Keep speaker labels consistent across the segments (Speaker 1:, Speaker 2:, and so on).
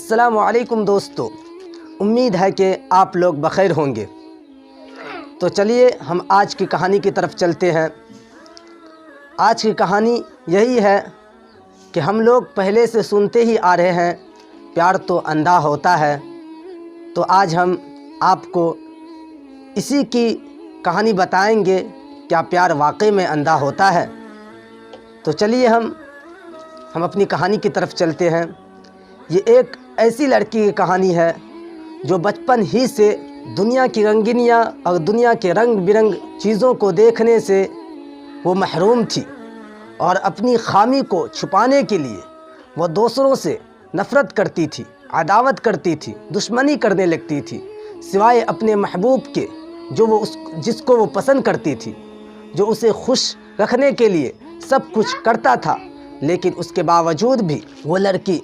Speaker 1: السلام علیکم دوستو، امید ہے کہ آپ لوگ بخیر ہوں گے۔ تو چلیے ہم آج کی کہانی کی طرف چلتے ہیں۔ آج کی کہانی یہی ہے کہ ہم لوگ پہلے سے سنتے ہی آ رہے ہیں پیار تو اندھا ہوتا ہے، تو آج ہم آپ کو اسی کی کہانی بتائیں گے، کیا پیار واقعی میں اندھا ہوتا ہے؟ تو چلیے ہم اپنی کہانی کی طرف چلتے ہیں۔ یہ ایک ایسی لڑکی کی کہانی ہے جو بچپن ہی سے دنیا کی رنگینیاں اور دنیا کے رنگ برنگ چیزوں کو دیکھنے سے وہ محروم تھی، اور اپنی خامی کو چھپانے کے لیے وہ دوسروں سے نفرت کرتی تھی، عداوت کرتی تھی، دشمنی کرنے لگتی تھی، سوائے اپنے محبوب کے جس کو وہ پسند کرتی تھی، جو اسے خوش رکھنے کے لیے سب کچھ کرتا تھا۔ لیکن اس کے باوجود بھی وہ لڑکی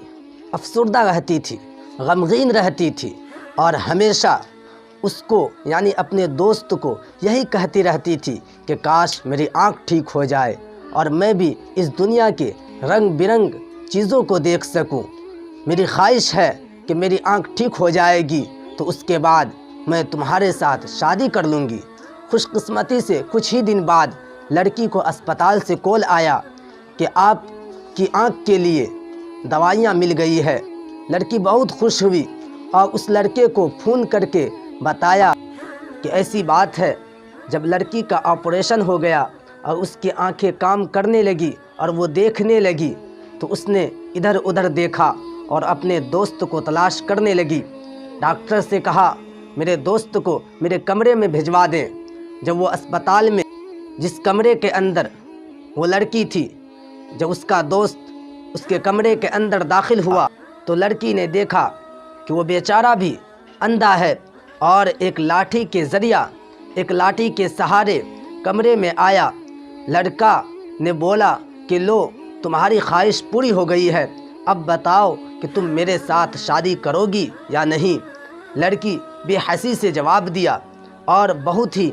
Speaker 1: افسردہ رہتی تھی، غمگین رہتی تھی، اور ہمیشہ اس کو یعنی اپنے دوست کو یہی کہتی رہتی تھی کہ کاش میری آنکھ ٹھیک ہو جائے اور میں بھی اس دنیا کے رنگ برنگ چیزوں کو دیکھ سکوں۔ میری خواہش ہے کہ میری آنکھ ٹھیک ہو جائے گی تو اس کے بعد میں تمہارے ساتھ شادی کر لوں گی۔ خوش قسمتی سے کچھ ہی دن بعد لڑکی کو اسپتال سے کال آیا کہ آپ کی آنکھ کے لیے دوائیاں مل گئی ہے۔ لڑکی بہت خوش ہوئی اور اس لڑکے کو فون کر کے بتایا کہ ایسی بات ہے۔ جب لڑکی کا آپریشن ہو گیا اور اس کی آنکھیں کام کرنے لگی اور وہ دیکھنے لگی، تو اس نے ادھر ادھر دیکھا اور اپنے دوست کو تلاش کرنے لگی۔ ڈاکٹر سے کہا میرے دوست کو میرے کمرے میں بھجوا دیں۔ جب وہ اسپتال میں جس کمرے کے اندر وہ لڑکی تھی، جب اس کا دوست اس کے کمرے کے اندر داخل ہوا تو لڑکی نے دیکھا کہ وہ بیچارہ بھی اندھا ہے، اور ایک لاٹھی کے سہارے کمرے میں آیا۔ لڑکا نے بولا کہ لو تمہاری خواہش پوری ہو گئی ہے، اب بتاؤ کہ تم میرے ساتھ شادی کرو گی یا نہیں؟ لڑکی بے حسی سے جواب دیا اور بہت ہی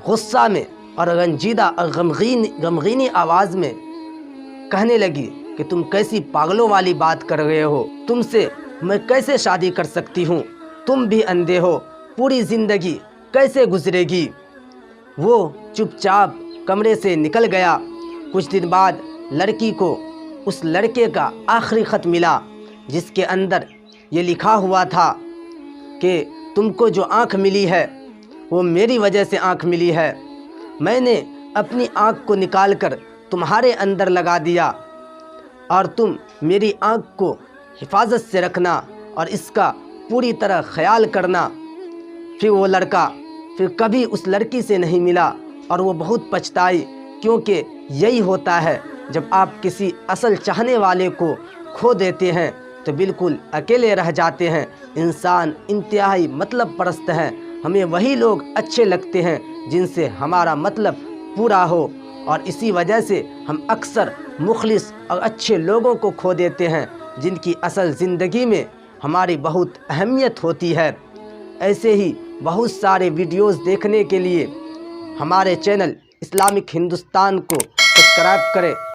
Speaker 1: غصہ میں اور رنجیدہ اور غمگینی آواز میں کہنے لگی کہ تم کیسی پاگلوں والی بات کر رہے ہو، تم سے میں کیسے شادی کر سکتی ہوں؟ تم بھی اندھے ہو، پوری زندگی کیسے گزرے گی؟ وہ چپ چاپ کمرے سے نکل گیا۔ کچھ دن بعد لڑکی کو اس لڑکے کا آخری خط ملا، جس کے اندر یہ لکھا ہوا تھا کہ تم کو جو آنکھ ملی ہے وہ میری وجہ سے آنکھ ملی ہے۔ میں نے اپنی آنکھ کو نکال کر تمہارے اندر لگا دیا، اور تم میری آنکھ کو حفاظت سے رکھنا اور اس کا پوری طرح خیال کرنا۔ پھر وہ لڑکا کبھی اس لڑکی سے نہیں ملا، اور وہ بہت پچھتائی، کیونکہ یہی ہوتا ہے جب آپ کسی اصل چاہنے والے کو کھو دیتے ہیں تو بالکل اکیلے رہ جاتے ہیں۔ انسان انتہائی مطلب پرست ہے، ہمیں وہی لوگ اچھے لگتے ہیں جن سے ہمارا مطلب پورا ہو، اور اسی وجہ سے ہم اکثر مخلص اور اچھے لوگوں کو کھو دیتے ہیں جن کی اصل زندگی میں ہماری بہت اہمیت ہوتی ہے۔ ایسے ہی بہت سارے ویڈیوز دیکھنے کے لیے ہمارے چینل اسلامک ہندوستان کو سبسکرائب کریں۔